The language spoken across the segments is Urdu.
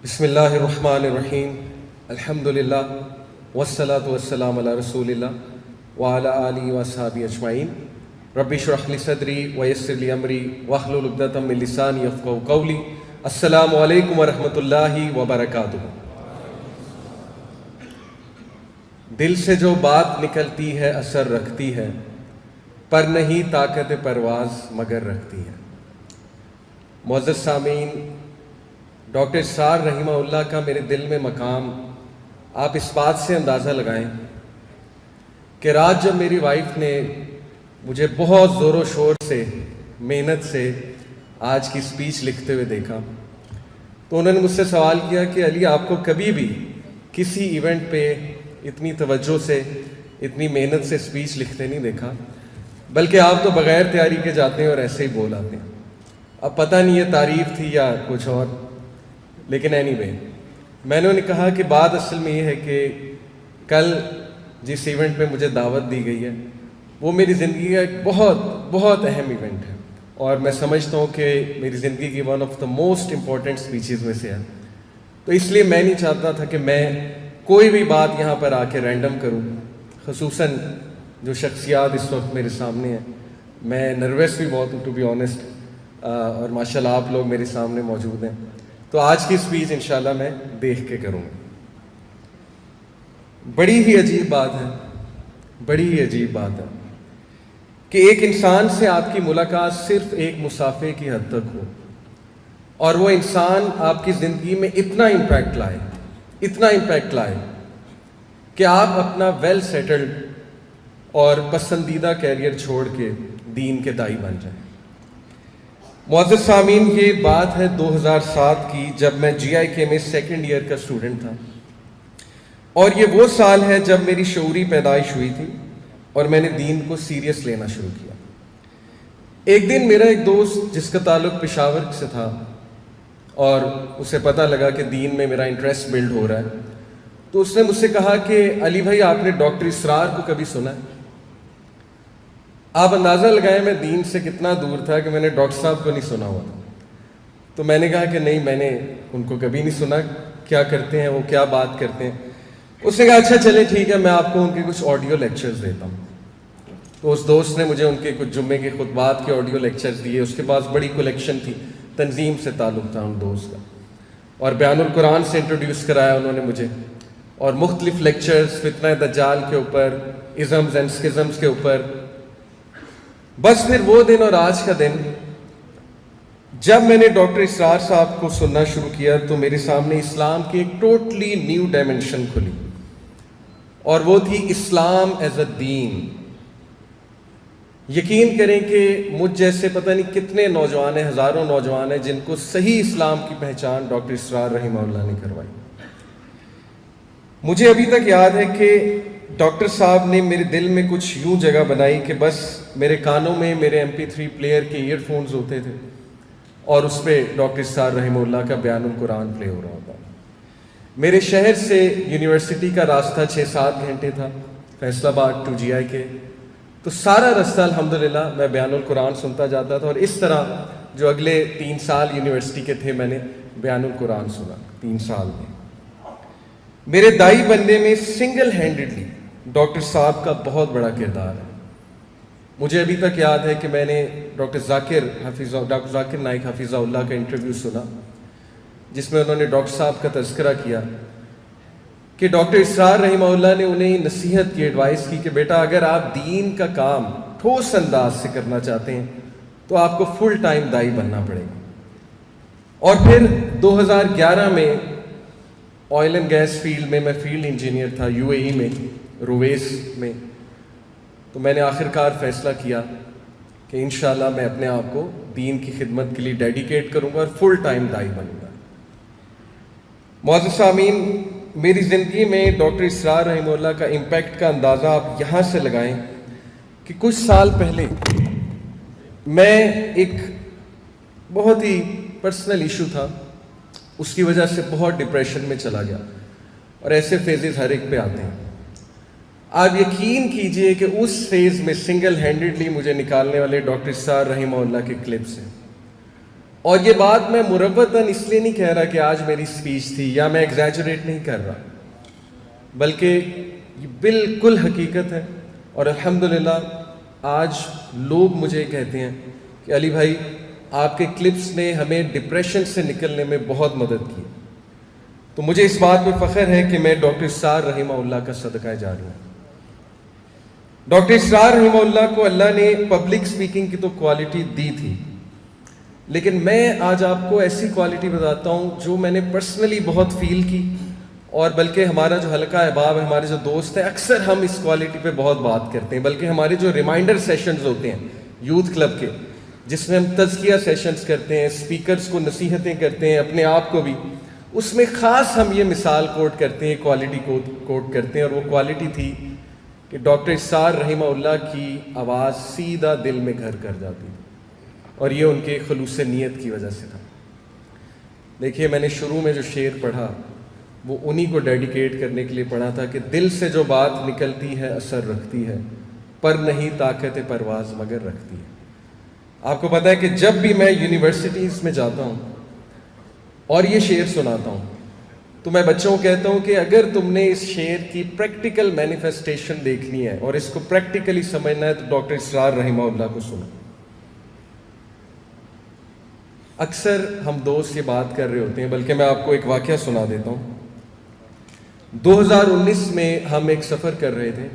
بسم اللہ الرحمن الرحیم الحمدللہ والصلاة والسلام علی رسول اللہ وعلی آلہ وصحبہ اجمعین رب اشرح لی صدری ویسر لی امری واحلل عقدۃ من لسانی یفقہوا قولی السلام علیکم ورحمۃ اللہ وبرکاتہ۔ دل سے جو بات نکلتی ہے اثر رکھتی ہے، پر نہیں طاقت پرواز مگر رکھتی ہے۔ معزز سامعین، ڈاکٹر اسرار رحمہ اللہ کا میرے دل میں مقام آپ اس بات سے اندازہ لگائیں کہ رات جب میری وائف نے مجھے بہت زور و شور سے محنت سے آج کی سپیچ لکھتے ہوئے دیکھا تو انہوں نے مجھ سے سوال کیا کہ علی، آپ کو کبھی بھی کسی ایونٹ پہ اتنی توجہ سے اتنی محنت سے سپیچ لکھتے نہیں دیکھا، بلکہ آپ تو بغیر تیاری کے جاتے ہیں اور ایسے ہی بول آتے ہیں۔ اب پتہ نہیں یہ تعریف تھی یا کچھ اور، لیکن اینی وے میں نے انہیں کہا کہ بات اصل میں یہ ہے کہ کل جس ایونٹ میں مجھے دعوت دی گئی ہے وہ میری زندگی کا ایک بہت بہت اہم ایونٹ ہے، اور میں سمجھتا ہوں کہ میری زندگی کی one of the most important speeches میں سے ہے۔ تو اس لیے میں نہیں چاہتا تھا کہ میں کوئی بھی بات یہاں پر آ کے رینڈم کروں، خصوصاً جو شخصیات اس وقت میرے سامنے ہیں۔ میں نروس بھی بہت ہوں ٹو بی آنیسٹ، اور ماشاءاللہ آپ لوگ میرے سامنے موجود ہیں، تو آج کی سپیچ انشاءاللہ میں دیکھ کے کروں گا۔ بڑی ہی عجیب بات ہے، بڑی ہی عجیب بات ہے کہ ایک انسان سے آپ کی ملاقات صرف ایک مسافے کی حد تک ہو، اور وہ انسان آپ کی زندگی میں اتنا امپیکٹ لائے کہ آپ اپنا ویل سیٹلڈ اور پسندیدہ کیریئر چھوڑ کے دین کے داعی بن جائیں۔ معزز سامعین، یہ بات ہے 2007 کی، جب میں جی آئی کے میں سیکنڈ ایئر کا اسٹوڈنٹ تھا، اور یہ وہ سال ہے جب میری شعوری پیدائش ہوئی تھی اور میں نے دین کو سیریس لینا شروع کیا۔ ایک دن میرا ایک دوست جس کا تعلق پشاور سے تھا اور اسے پتہ لگا کہ دین میں میرا انٹرسٹ بلڈ ہو رہا ہے، تو اس نے مجھ سے کہا کہ علی بھائی، آپ نے ڈاکٹر اسرار کو کبھی سنا ہے؟ آپ اندازہ لگائیں میں دین سے کتنا دور تھا کہ میں نے ڈاکٹر صاحب کو نہیں سنا ہوا تھا۔ تو میں نے کہا کہ نہیں، میں نے ان کو کبھی نہیں سنا، کیا کرتے ہیں وہ، کیا بات کرتے ہیں؟ اس نے کہا اچھا چلیں ٹھیک ہے، میں آپ کو ان کے کچھ آڈیو لیکچرز دیتا ہوں۔ تو اس دوست نے مجھے ان کے کچھ جمعے کے خطبات کے آڈیو لیکچرز دیے۔ اس کے پاس بڑی کلیکشن تھی، تنظیم سے تعلق تھا ان دوست کا، اور بیان القرآن سے انٹروڈیوس کرایا انہوں نے مجھے، اور مختلف لیکچرز فتنہ دجال کے اوپر، ازمز اینڈ سکزمز کے اوپر۔ بس پھر وہ دن اور آج کا دن جب میں نے ڈاکٹر اسرار صاحب کو سننا شروع کیا تو میرے سامنے اسلام کی ایک ٹوٹلی نیو ڈائمنشن کھلی، اور وہ تھی اسلام ایز اے دین۔ یقین کریں کہ مجھ جیسے پتہ نہیں کتنے نوجوان ہیں، ہزاروں نوجوان ہیں جن کو صحیح اسلام کی پہچان ڈاکٹر اسرار رحمہ اللہ نے کروائی۔ مجھے ابھی تک یاد ہے کہ ڈاکٹر صاحب نے میرے دل میں کچھ یوں جگہ بنائی کہ بس میرے کانوں میں میرے MP3 پلیئر کے ایئر فونز ہوتے تھے، اور اس پہ ڈاکٹر اسرار رحمہ اللہ کا بیان القرآن پلے ہو رہا ہوتا۔ میرے شہر سے یونیورسٹی کا راستہ 6-7 گھنٹے تھا، فیصل آباد ٹو جی آئی کے، تو سارا رستہ الحمدللہ میں بیان القرآن سنتا جاتا تھا، اور اس طرح جو اگلے 3 سال یونیورسٹی کے تھے میں نے بیان القرآن سنا 3 سال میں۔ میرے دائی بننے میں سنگل ہینڈڈلی ڈاکٹر صاحب کا بہت بڑا کردار ہے۔ مجھے ابھی تک یاد ہے کہ میں نے ڈاکٹر ذاکر نائک حفیظہ اللہ کا انٹرویو سنا، جس میں انہوں نے ڈاکٹر صاحب کا تذکرہ کیا کہ ڈاکٹر اسرار رحمہ اللہ نے انہیں نصیحت کی، ایڈوائس کی کہ بیٹا، اگر آپ دین کا کام ٹھوس انداز سے کرنا چاہتے ہیں تو آپ کو فل ٹائم دائی بننا پڑے گا۔ اور پھر 2011 میں آئل اینڈ گیس فیلڈ میں فیلڈ انجینئر تھا، UAE میں، رویس میں، تو میں نے آخرکار فیصلہ کیا کہ انشاءاللہ میں اپنے آپ کو دین کی خدمت کے لیے ڈیڈیکیٹ کروں گا اور فل ٹائم دائی بنوں گا۔ معزز سامعین، میری زندگی میں ڈاکٹر اسرار رحمہ اللہ کا امپیکٹ کا اندازہ آپ یہاں سے لگائیں کہ کچھ سال پہلے میں ایک بہت ہی پرسنل ایشو تھا، اس کی وجہ سے بہت ڈپریشن میں چلا گیا، اور ایسے فیزز ہر ایک پہ آتے ہیں۔ آپ یقین کیجئے کہ اس فیز میں سنگل ہینڈڈلی مجھے نکالنے والے ڈاکٹر اسرار رحمہ اللہ کے کلپس ہیں، اور یہ بات میں مروتاً اس لیے نہیں کہہ رہا کہ آج میری اسپیچ تھی یا میں ایگزیجریٹ نہیں کر رہا، بلکہ یہ بالکل حقیقت ہے. اور الحمدللہ آج لوگ مجھے کہتے ہیں کہ علی بھائی آپ کے کلپس نے ہمیں ڈپریشن سے نکلنے میں بہت مدد کی. تو مجھے اس بات پہ فخر ہے کہ میں ڈاکٹر اسرار رحمہ اللہ کا صدقہ جاری ہوں. ڈاکٹر اسرار رحمہ اللہ کو اللہ نے پبلک سپیکنگ کی تو کوالٹی دی تھی، لیکن میں آج آپ کو ایسی کوالٹی بتاتا ہوں جو میں نے پرسنلی بہت فیل کی، اور بلکہ ہمارا جو حلقہ احباب ہے، ہمارے جو دوست ہیں، اکثر ہم اس کوالٹی پہ بہت بات کرتے ہیں. بلکہ ہمارے جو ریمائنڈر سیشنز ہوتے ہیں یوتھ کلب کے، جس میں ہم تزکیہ سیشنز کرتے ہیں، اسپیکرز کو نصیحتیں کرتے ہیں، اپنے آپ کو بھی، اس میں خاص ہم یہ مثال کوٹ کرتے ہیں، کوالٹی کوٹ کرتے ہیں. اور وہ کوالٹی تھی کہ ڈاکٹر اسرار رحمہ اللہ کی آواز سیدھا دل میں گھر کر جاتی تھی، اور یہ ان کے خلوص نیت کی وجہ سے تھا. دیکھیے میں نے شروع میں جو شعر پڑھا وہ انہی کو ڈیڈیکیٹ کرنے کے لیے پڑھا تھا کہ دل سے جو بات نکلتی ہے اثر رکھتی ہے، پر نہیں طاقت پرواز مگر رکھتی ہے. آپ کو پتہ ہے کہ جب بھی میں یونیورسٹیز میں جاتا ہوں اور یہ شعر سناتا ہوں تو میں بچوں کو کہتا ہوں کہ اگر تم نے اس شعر کی پریکٹیکل مینیفیسٹیشن دیکھنی ہے اور اس کو پریکٹیکلی سمجھنا ہے تو ڈاکٹر اسرار رحمہ اللہ کو سنو. اکثر ہم دوست یہ بات کر رہے ہوتے ہیں، بلکہ میں آپ کو ایک واقعہ سنا دیتا ہوں. 2019 میں ہم ایک سفر کر رہے تھے،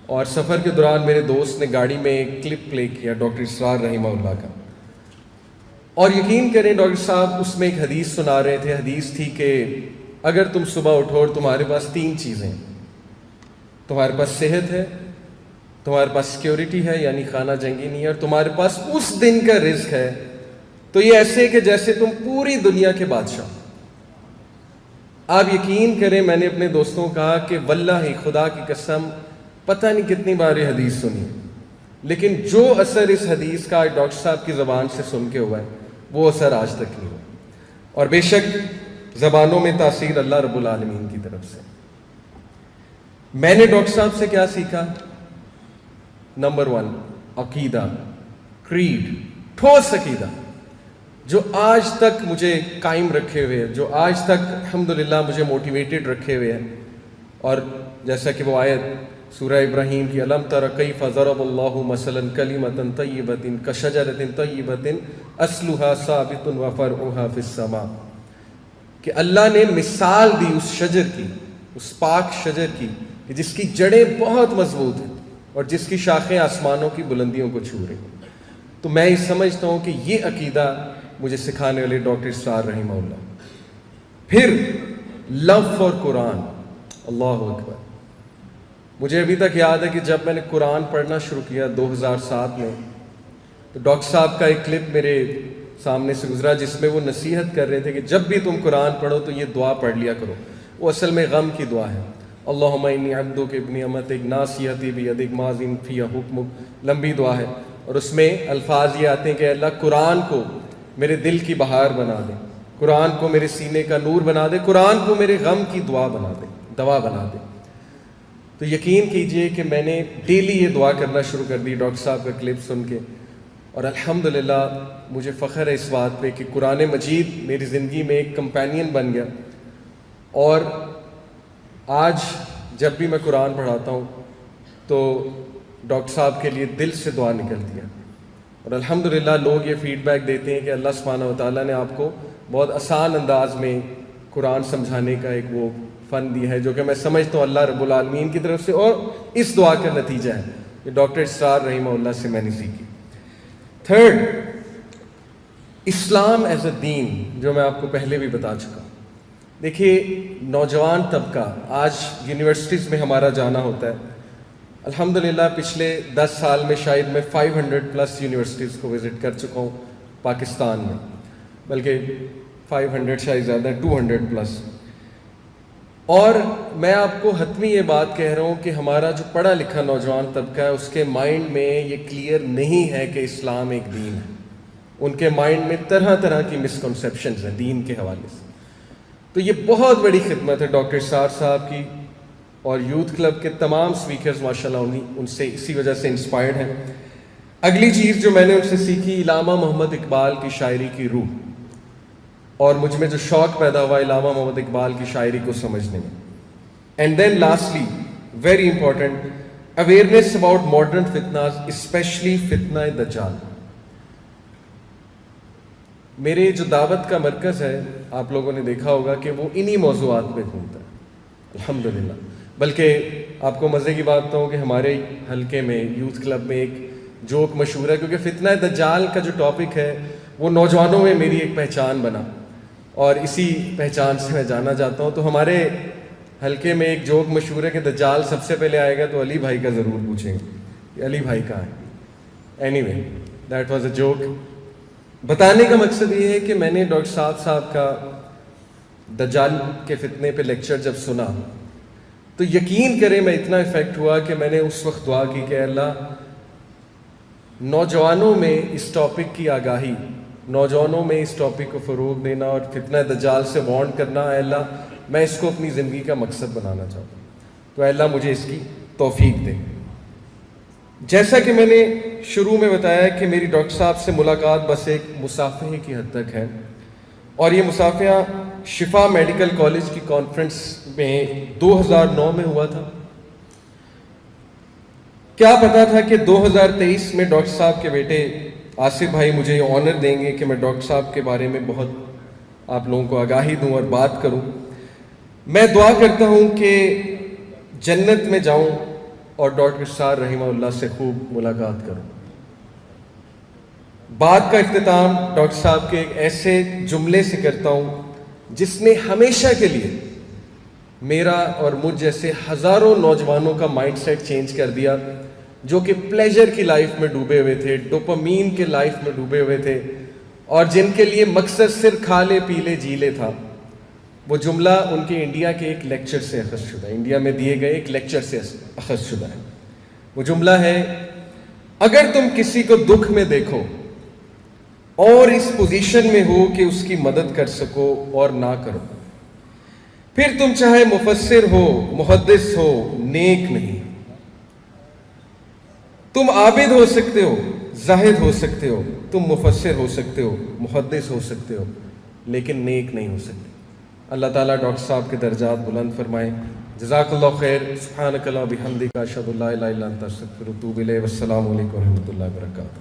اور سفر کے دوران میرے دوست نے گاڑی میں ایک کلپ پلے کیا ڈاکٹر اسرار رحمہ اللہ کا. اور یقین کریں ڈاکٹر صاحب اس میں ایک حدیث سنا رہے تھے. حدیث تھی کہ اگر تم صبح اٹھو اور تمہارے پاس 3 چیزیں، تمہارے پاس صحت ہے، تمہارے پاس سیکیورٹی ہے یعنی خانہ جنگی نہیں ہے، اور تمہارے پاس اس دن کا رزق ہے، تو یہ ایسے کہ جیسے تم پوری دنیا کے بادشاہ. آپ یقین کریں میں نے اپنے دوستوں کو کہا کہ واللہ خدا کی قسم پتہ نہیں کتنی بار یہ حدیث سنی، لیکن جو اثر اس حدیث کا ڈاکٹر صاحب کی زبان سے سن کے ہوا ہے وہ اثر آج تک نہیں ہوا. اور بے شک زبانوں میں تاثیر اللہ رب العالمین کی طرف سے. میں نے ڈاکٹر صاحب سے کیا سیکھا؟ نمبر 1 عقیدہ، کریڈ، ٹھوس عقیدہ جو آج تک مجھے قائم رکھے ہوئے ہے، جو آج تک الحمدللہ مجھے موٹیویٹڈ رکھے ہوئے ہیں. اور جیسا کہ وہ آیت سورہ ابراہیم کی الم تر کیف ضرب اللہ مثلا کلمۃ طیبۃ کشجرۃ طیبۃ اصلها ثابت وفرعها فی السماء، کہ اللہ نے مثال دی اس شجر کی، اس پاک شجر کی کہ جس کی جڑیں بہت مضبوط ہیں اور جس کی شاخیں آسمانوں کی بلندیوں کو چھو رہی ہیں. تو میں یہ سمجھتا ہوں کہ یہ عقیدہ مجھے سکھانے والے ڈاکٹر اسرار رحمہ اللہ. پھر لو فار قرآن، اللہ اکبر. مجھے ابھی تک یاد ہے کہ جب میں نے قرآن پڑھنا شروع کیا 2007 میں، تو ڈاکٹر صاحب کا ایک کلپ میرے سامنے سے گزرا جس میں وہ نصیحت کر رہے تھے کہ جب بھی تم قرآن پڑھو تو یہ دعا پڑھ لیا کرو. وہ اصل میں غم کی دعا ہے. اللہم انی عبدک ابن امتک ناصیتی بیدک ماض فی حکمک، لمبی دعا ہے. اور اس میں الفاظ یہ آتے ہیں کہ اللہ قرآن کو میرے دل کی بہار بنا دے، قرآن کو میرے سینے کا نور بنا دے، قرآن کو میرے غم کی دعا بنا دے، دوا بنا دے. تو یقین کیجئے کہ میں نے ڈیلی یہ دعا کرنا شروع کر دی ڈاکٹر صاحب کا کلپ سن کے. اور الحمدللہ مجھے فخر ہے اس بات پہ کہ قرآن مجید میری زندگی میں ایک کمپینین بن گیا. اور آج جب بھی میں قرآن پڑھاتا ہوں تو ڈاکٹر صاحب کے لیے دل سے دعا نکلتی ہے. اور الحمدللہ لوگ یہ فیڈ بیک دیتے ہیں کہ اللہ سبحانہ وتعالیٰ نے آپ کو بہت آسان انداز میں قرآن سمجھانے کا ایک وہ فن دیا ہے، جو کہ میں سمجھتا ہوں اللہ رب العالمین کی طرف سے، اور اس دعا کا نتیجہ ہے کہ ڈاکٹر اسرار رحمہ اللہ سے میں نے سیکھی. 3rd، اسلام ایز اے دین، جو میں آپ کو پہلے بھی بتا چکا ہوں. دیکھیے نوجوان طبقہ آج یونیورسٹیز میں ہمارا جانا ہوتا ہے. الحمدللہ پچھلے 10 سال میں شاید میں 500+ یونیورسٹیز کو وزٹ کر چکا ہوں پاکستان میں، بلکہ 500 شاید زیادہ 200+. اور میں آپ کو حتمی یہ بات کہہ رہا ہوں کہ ہمارا جو پڑھا لکھا نوجوان طبقہ ہے اس کے مائنڈ میں یہ کلیئر نہیں ہے کہ اسلام ایک دین ہے. ان کے مائنڈ میں طرح طرح کی مسکنسیپشنز ہیں دین کے حوالے سے. تو یہ بہت بڑی خدمت ہے ڈاکٹر اسرار صاحب کی، اور یوتھ کلب کے تمام سپیکرز ماشاءاللہ ان سے اسی وجہ سے انسپائرڈ ہیں. اگلی چیز جو میں نے ان سے سیکھی، علامہ محمد اقبال کی شاعری کی روح، اور مجھ میں جو شوق پیدا ہوا علامہ محمد اقبال کی شاعری کو سمجھنے میں. And then lastly very important, awareness about modern فتناز، اسپیشلی فتنہ دجال. میرے جو دعوت کا مرکز ہے آپ لوگوں نے دیکھا ہوگا کہ وہ انہی موضوعات پہ گھومتا ہے الحمدللہ. بلکہ آپ کو مزے کی بات بتاؤں کہ ہمارے حلقے میں یوتھ کلب میں ایک جوک مشہور ہے، کیونکہ فتنہ دجال کا جو ٹاپک ہے وہ نوجوانوں میں میری ایک پہچان بنا اور اسی پہچان سے میں جانا چاہتا ہوں. تو ہمارے حلقے میں ایک جوک مشہور ہے کہ دجال سب سے پہلے آئے گا تو علی بھائی کا ضرور پوچھیں گے کہ علی بھائی کہاں ہے. Any way that was a joke. بتانے کا مقصد یہ ہے کہ میں نے ڈاکٹر صاحب کا دجال کے فتنے پہ لیکچر جب سنا تو یقین کریں میں اتنا افیکٹ ہوا کہ میں نے اس وقت دعا کی کہ اللہ نوجوانوں میں اس ٹاپک کی آگاہی، نوجوانوں میں اس ٹاپک کو فروغ دینا اور فتنہ دجال سے وارن کرنا، اے اللہ میں اس کو اپنی زندگی کا مقصد بنانا چاہتا ہوں. تو اے اللہ مجھے اس کی توفیق دے. جیسا کہ میں نے شروع میں بتایا کہ میری ڈاکٹر صاحب سے ملاقات بس ایک مصافحے کی حد تک ہے، اور یہ مصافحہ شفا میڈیکل کالج کی کانفرنس میں 2009 میں ہوا تھا. کیا پتا تھا کہ 2023 میں ڈاکٹر صاحب کے بیٹے آصف بھائی مجھے یہ آنر دیں گے کہ میں ڈاکٹر صاحب کے بارے میں بہت آپ لوگوں کو آگاہی دوں اور بات کروں. میں دعا کرتا ہوں کہ جنت میں جاؤں اور ڈاکٹر صاحب رحمہ اللہ سے خوب ملاقات کروں. بات کا اختتام ڈاکٹر صاحب کے ایک ایسے جملے سے کرتا ہوں جس نے ہمیشہ کے لیے میرا اور مجھ جیسے ہزاروں نوجوانوں کا مائنڈ سیٹ چینج کر دیا، جو کہ پلیجر کی لائف میں ڈوبے ہوئے تھے، ڈوپامین کے لائف میں ڈوبے ہوئے تھے، اور جن کے لیے مقصد صرف کھا لے پی لے جی لے تھا. وہ جملہ ان کے انڈیا کے ایک لیکچر سے اخذ شدہ ہے، انڈیا میں دیے گئے ایک لیکچر سے اخذ شدہ ہے. وہ جملہ ہے، اگر تم کسی کو دکھ میں دیکھو اور اس پوزیشن میں ہو کہ اس کی مدد کر سکو اور نہ کرو، پھر تم چاہے مفسر ہو، محدث ہو، نیک نہیں. تم عابد ہو سکتے ہو، زاہد ہو سکتے ہو، تم مفسر ہو سکتے ہو، محدث ہو سکتے ہو، لیکن نیک نہیں ہو سکتے. اللہ تعالیٰ ڈاکٹر صاحب کے درجات بلند فرمائے. جزاک اللہ خیر. سبحانک اللہم و بحمدک، اشہد ان لا الہ الا انت، استغفرک و اتوب الیک. والسلام علیکم و رحمۃ اللہ وبرکاتہ.